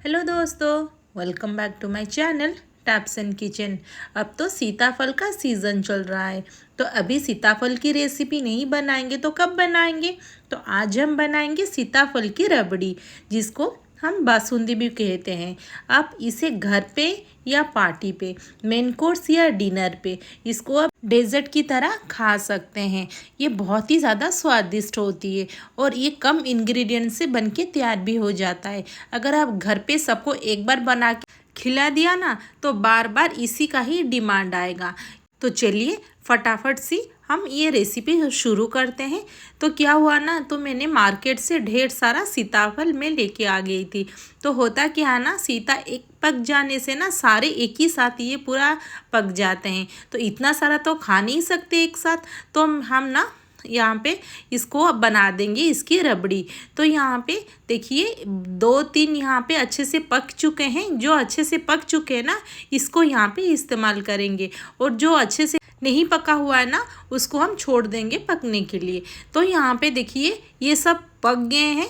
Hello दोस्तों, welcome back to my channel taps and kitchen. अब तो सीताफल का सीज़न चल रहा है, तो अभी सीताफल की रेसिपी नहीं बनाएंगे तो कब बनाएंगे। तो आज हम बनाएंगे सीताफल की रबड़ी, जिसको हम बासुंदी भी कहते हैं। आप इसे घर पे या पार्टी पे, मेन कोर्स या डिनर पे इसको आप डेजर्ट की तरह खा सकते हैं। ये बहुत ही ज़्यादा स्वादिष्ट होती है और ये कम इंग्रेडिएंट से बनके तैयार भी हो जाता है। अगर आप घर पे सबको एक बार बना के खिला दिया ना, तो बार बार इसी का ही डिमांड आएगा। तो चलिए फटाफट सी हम ये रेसिपी शुरू करते हैं। तो क्या हुआ ना, तो मैंने मार्केट से ढेर सारा सीताफल में लेके आ गई थी। तो होता क्या है ना, सीता एक पक जाने से ना सारे एक ही साथ ये पूरा पक जाते हैं। तो इतना सारा तो खा नहीं सकते एक साथ, तो हम ना यहाँ पे इसको अब बना देंगे इसकी रबड़ी। तो यहाँ पे देखिए 2-3 यहाँ पे अच्छे से पक चुके हैं। जो अच्छे से पक चुके हैं ना, इसको यहाँ पे इस्तेमाल करेंगे, और जो अच्छे से नहीं पका हुआ है ना, उसको हम छोड़ देंगे पकने के लिए। तो यहाँ पे देखिए ये सब पक गए हैं।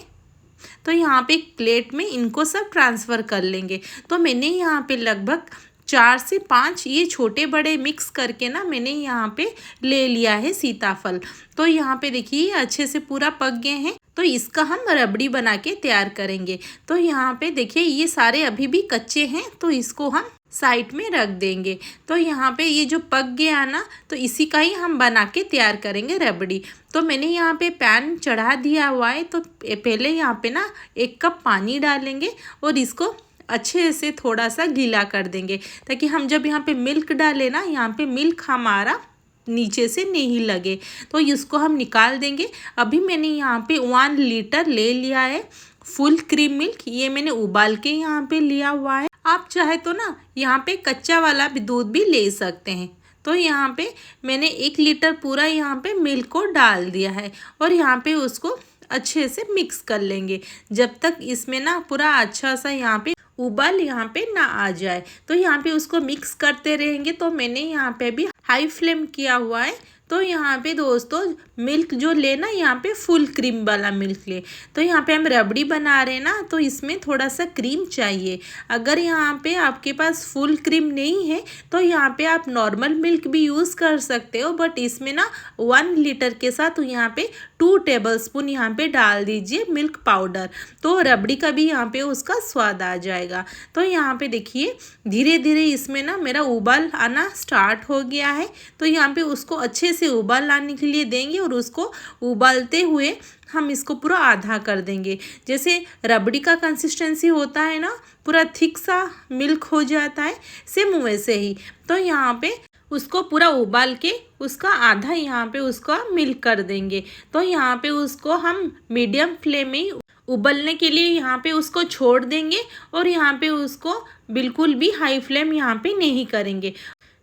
तो यहाँ पे एक प्लेट में इनको सब ट्रांसफ़र कर लेंगे। तो मैंने यहाँ पे लगभग 4 से 5 ये छोटे बड़े मिक्स करके ना मैंने यहाँ पे ले लिया है सीताफल। तो यहाँ पे देखिए अच्छे से पूरा पक गए हैं। तो इसका हम रबड़ी बना के तैयार करेंगे। तो यहाँ पे देखिए ये सारे अभी भी कच्चे हैं, तो इसको हम साइड में रख देंगे। तो यहाँ पे ये जो पक गया ना, तो इसी का ही हम बना के तैयार करेंगे रबड़ी। तो मैंने यहाँ पे पैन चढ़ा दिया हुआ है। तो पहले यहाँ पे ना 1 कप पानी डालेंगे और इसको अच्छे से थोड़ा सा गीला कर देंगे, ताकि हम जब यहाँ पे मिल्क डालें ना, यहाँ पे मिल्क हमारा नीचे से नहीं लगे। तो इसको हम निकाल देंगे। अभी मैंने यहाँ पे 1 लीटर ले लिया है फुल क्रीम मिल्क। ये मैंने उबाल के यहाँ पे लिया हुआ है। आप चाहे तो ना यहाँ पे कच्चा वाला भी दूध भी ले सकते हैं। तो यहाँ पे मैंने 1 लीटर पूरा यहाँ पे मिल्क को डाल दिया है, और यहाँ पे उसको अच्छे से मिक्स कर लेंगे जब तक इसमें ना पूरा अच्छा सा यहाँ पे उबाल यहाँ पे ना आ जाए। तो यहाँ पे उसको मिक्स करते रहेंगे। तो मैंने यहाँ पे भी हाई फ्लेम किया हुआ है। तो यहाँ पे दोस्तों मिल्क जो लेना, यहाँ पे फुल क्रीम वाला मिल्क ले। तो यहाँ पे हम रबड़ी बना रहे हैं ना, तो इसमें थोड़ा सा क्रीम चाहिए। अगर यहाँ पे आपके पास फुल क्रीम नहीं है, तो यहाँ पे आप नॉर्मल मिल्क भी यूज़ कर सकते हो, बट इसमें ना 1 लीटर के साथ यहाँ पे 2 टेबलस्पून यहाँ पे डाल दीजिए मिल्क पाउडर। तो रबड़ी का भी यहाँ पे उसका स्वाद आ जाएगा। तो यहाँ पे देखिए धीरे धीरे इसमें ना मेरा उबाल आना स्टार्ट हो गया है। तो यहाँ पे उसको अच्छे से उबाल लाने के लिए देंगे, और उसको उबालते हुए हम इसको पूरा आधा कर देंगे। जैसे रबड़ी का कंसिस्टेंसी होता है ना, पूरा थिक सा मिल्क हो जाता है, सेम वैसे ही। तो यहाँ पे उसको पूरा उबाल के उसका आधा यहाँ पे उसका मिल्क कर देंगे। तो यहाँ पे उसको हम मीडियम फ्लेम में उबलने के लिए यहाँ पे उसको छोड़ देंगे, और यहाँ पे उसको बिल्कुल भी हाई फ्लेम यहाँ पे नहीं करेंगे।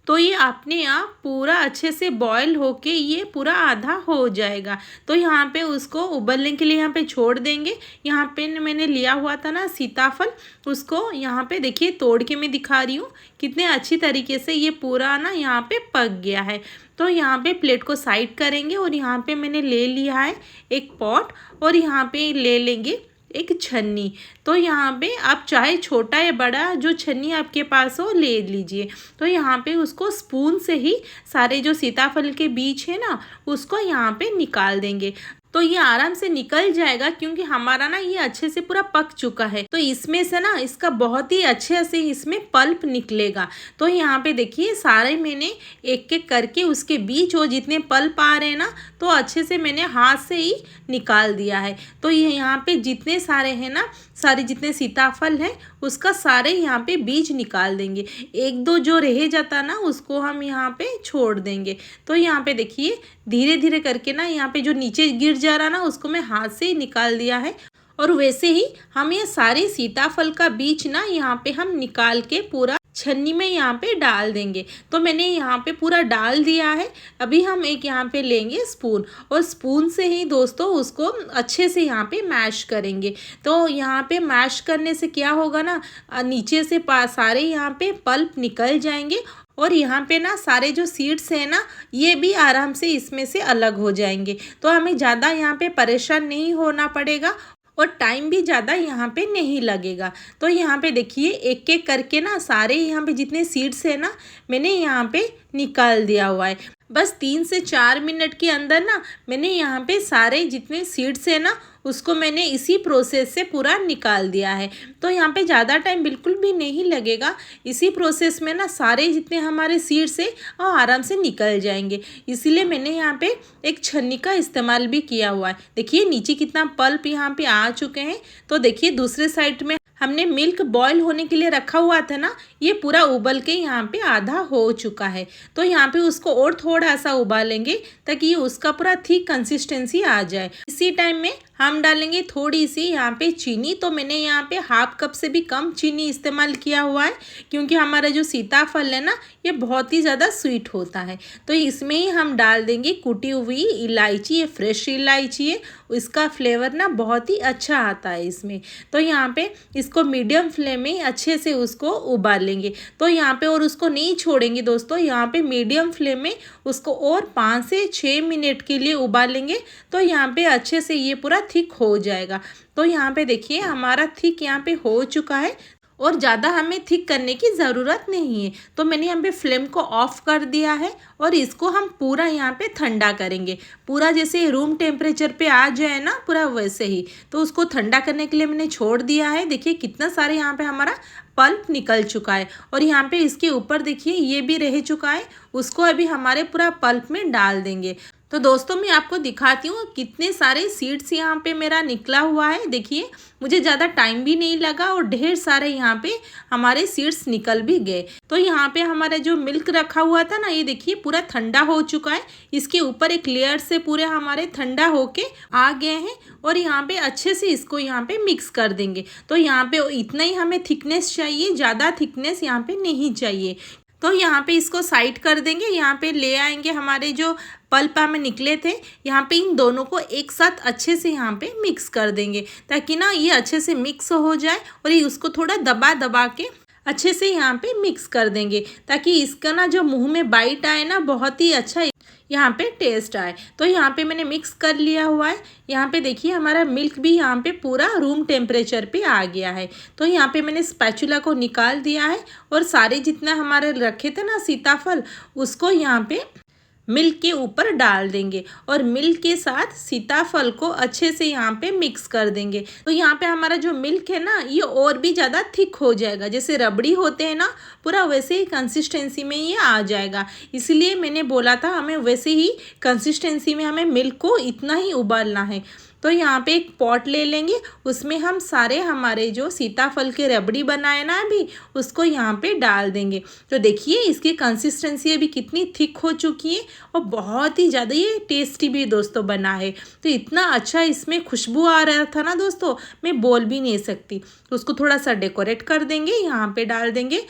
तो ये अपने आप पूरा अच्छे से बॉयल होके ये पूरा आधा हो जाएगा। तो यहाँ पे उसको उबलने के लिए यहाँ पे छोड़ देंगे। यहाँ पे मैंने लिया हुआ था ना सीताफल, उसको यहाँ पे देखिए तोड़ के मैं दिखा रही हूँ कितने अच्छी तरीके से ये पूरा ना यहाँ पे पक गया है। तो यहाँ पे प्लेट को साइड करेंगे, और यहाँ पे मैंने ले लिया है एक पॉट, और यहाँ पे ले लेंगे एक छन्नी। तो यहाँ पे आप चाहे छोटा या बड़ा जो छन्नी आपके पास हो ले लीजिए। तो यहाँ पे उसको स्पून से ही सारे जो सीताफल के बीज है ना, उसको यहाँ पे निकाल देंगे। तो ये आराम से निकल जाएगा, क्योंकि हमारा ना ये अच्छे से पूरा पक चुका है। तो इसमें से ना इसका बहुत ही अच्छे से इसमें पल्प निकलेगा। तो यहाँ पे देखिए सारे मैंने एक एक करके उसके बीच वो जितने पल्प आ रहे हैं ना, तो अच्छे से मैंने हाथ से ही निकाल दिया है। तो ये यहाँ पे जितने सारे हैं ना, सारे जितने सीताफल हैं उसका सारे यहाँ पे बीज निकाल देंगे। 1-2 जो रह जाता ना, उसको हम यहाँ पे छोड़ देंगे। तो यहाँ पे देखिए धीरे धीरे करके ना यहाँ पे जो नीचे गिर जा रहा ना, उसको मैं हाथ से ही निकाल दिया है। और वैसे ही हम ये सारे सीताफल का बीज ना यहाँ पे हम निकाल के पूरा छन्नी में यहाँ पे डाल देंगे। तो मैंने यहाँ पे पूरा डाल दिया है। अभी हम एक यहाँ पे लेंगे स्पून, और स्पून से ही दोस्तों उसको अच्छे से यहाँ पे मैश करेंगे। तो यहाँ पे मैश करने से क्या होगा ना, नीचे से सारे यहाँ पे पल्प निकल जाएंगे, और यहाँ पे ना सारे जो सीड्स हैं ना, ये भी आराम से इसमें से अलग हो जाएंगे। तो हमें ज़्यादा यहाँ पे परेशान नहीं होना पड़ेगा, और टाइम भी ज़्यादा यहाँ पे नहीं लगेगा। तो यहाँ पे देखिए एक एक करके ना सारे यहाँ पे जितने सीड्स है ना मैंने यहाँ पे निकाल दिया हुआ है। बस 3 से 4 मिनट के अंदर ना मैंने यहाँ पे सारे जितने सीड्स है ना उसको मैंने इसी प्रोसेस से पूरा निकाल दिया है। तो यहाँ पे ज़्यादा टाइम बिल्कुल भी नहीं लगेगा। इसी प्रोसेस में ना सारे जितने हमारे सीड्स है वो आराम से निकल जाएंगे। इसीलिए मैंने यहाँ पे एक छन्नी का इस्तेमाल भी किया हुआ है। देखिए नीचे कितना पल्प यहाँ पे आ चुके हैं। तो देखिए दूसरे साइड में हमने मिल्क बॉईल होने के लिए रखा हुआ था ना, ये पूरा उबल के यहाँ पे आधा हो चुका है। तो यहाँ पे उसको और थोड़ा सा उबालेंगे ताकि ये उसका पूरा थिक कंसिस्टेंसी आ जाए। इसी टाइम में हम डालेंगे थोड़ी सी यहाँ पे चीनी। तो मैंने यहाँ पे हाफ कप से भी कम चीनी इस्तेमाल किया हुआ है, क्योंकि हमारा जो सीताफल है ना ये बहुत ही ज़्यादा स्वीट होता है। तो इसमें ही हम डाल देंगे कुटी हुई इलायची, ये फ्रेश इलायची है, इसका फ्लेवर ना बहुत ही अच्छा आता है इसमें। तो यहाँ पे इसको मीडियम फ्लेम में अच्छे से उसको उबालेंगे। तो यहाँ पे और उसको नहीं छोड़ेंगे दोस्तों, यहाँ पे मीडियम फ्लेम में उसको और 5 से 6 मिनट के लिए उबालेंगे। तो यहाँ पे अच्छे से ये पूरा थिक हो जाएगा। तो यहाँ पे देखिए हमारा थिक यहाँ पे हो चुका है और ज़्यादा हमें थिक करने की ज़रूरत नहीं है। तो मैंने यहाँ पे फ्लेम को ऑफ कर दिया है और इसको हम पूरा यहाँ पे ठंडा करेंगे। पूरा जैसे रूम टेम्परेचर पे आ जाए ना पूरा वैसे ही। तो उसको ठंडा करने के लिए मैंने छोड़ दिया है। देखिए कितना सारे यहाँ पे हमारा पल्प निकल चुका है और यहाँ पे इसके ऊपर देखिए ये भी रह चुका है। उसको अभी हमारे पूरा पल्प में डाल देंगे। तो दोस्तों मैं आपको दिखाती हूँ कितने सारे सीड्स यहाँ पे मेरा निकला हुआ है। देखिए मुझे ज़्यादा टाइम भी नहीं लगा और ढेर सारे यहाँ पे हमारे सीड्स निकल भी गए। तो यहाँ पे हमारा जो मिल्क रखा हुआ था ना ये देखिए पूरा ठंडा हो चुका है। इसके ऊपर एक लेयर से पूरे हमारे ठंडा होके आ गए हैं और यहाँ पे अच्छे से इसको यहाँ पे मिक्स कर देंगे। तो यहाँ पे इतना ही हमें थिकनेस चाहिए, ज़्यादा थिकनेस यहाँ पे नहीं चाहिए। तो यहाँ पे इसको साइड कर देंगे। यहाँ पे ले आएंगे हमारे जो पल्प हमें निकले थे, यहाँ पे इन दोनों को एक साथ अच्छे से यहाँ पे मिक्स कर देंगे ताकि ना ये अच्छे से मिक्स हो जाए। और ये उसको थोड़ा दबा दबा के अच्छे से यहाँ पे मिक्स कर देंगे ताकि इसका ना जो मुंह में बाइट आए ना बहुत ही अच्छा यहाँ पे टेस्ट आए। तो यहाँ पे मैंने मिक्स कर लिया हुआ है। यहाँ पे देखिए हमारा मिल्क भी यहाँ पे पूरा रूम टेम्परेचर पे आ गया है। तो यहाँ पे मैंने स्पैचुला को निकाल दिया है और सारे जितना हमारे रखे थे ना सीताफल उसको यहाँ पे मिल्क के ऊपर डाल देंगे और मिल्क के साथ सीताफल को अच्छे से यहाँ पे मिक्स कर देंगे। तो यहाँ पे हमारा जो मिल्क है ना ये और भी ज़्यादा थिक हो जाएगा। जैसे रबड़ी होते हैं ना पूरा वैसे ही कंसिस्टेंसी में ये आ जाएगा। इसलिए मैंने बोला था हमें वैसे ही कंसिस्टेंसी में हमें मिल्क को इतना ही उबालना है। तो यहाँ पे एक पॉट ले लेंगे, उसमें हम सारे हमारे जो सीताफल के रबड़ी बनाए ना अभी उसको यहाँ पे डाल देंगे। तो देखिए इसकी कंसिस्टेंसी अभी कितनी थिक हो चुकी है और बहुत ही ज़्यादा ये टेस्टी भी दोस्तों बना है। तो इतना अच्छा इसमें खुशबू आ रहा था ना दोस्तों, मैं बोल भी नहीं सकती। तो उसको थोड़ा सा डेकोरेट कर देंगे, यहाँ पे डाल देंगे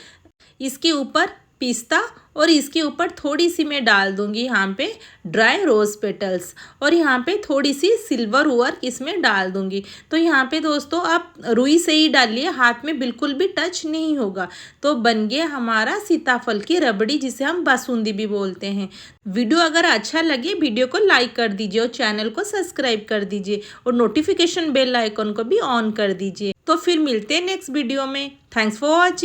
इसके ऊपर पिस्ता और इसके ऊपर थोड़ी सी मैं डाल दूंगी यहाँ पे ड्राई रोज़ पेटल्स और यहाँ पे थोड़ी सी सिल्वर वर्क इसमें डाल दूंगी। तो यहाँ पे दोस्तों आप रुई से ही डालिए, हाथ में बिल्कुल भी टच नहीं होगा। तो बन गया हमारा सीताफल की रबड़ी जिसे हम बासुंदी भी बोलते हैं। वीडियो अगर अच्छा लगे वीडियो को लाइक कर दीजिए और चैनल को सब्सक्राइब कर दीजिए और नोटिफिकेशन बेल आइकन को भी ऑन कर दीजिए। तो फिर मिलते हैं नेक्स्ट वीडियो में। Thanks for watching.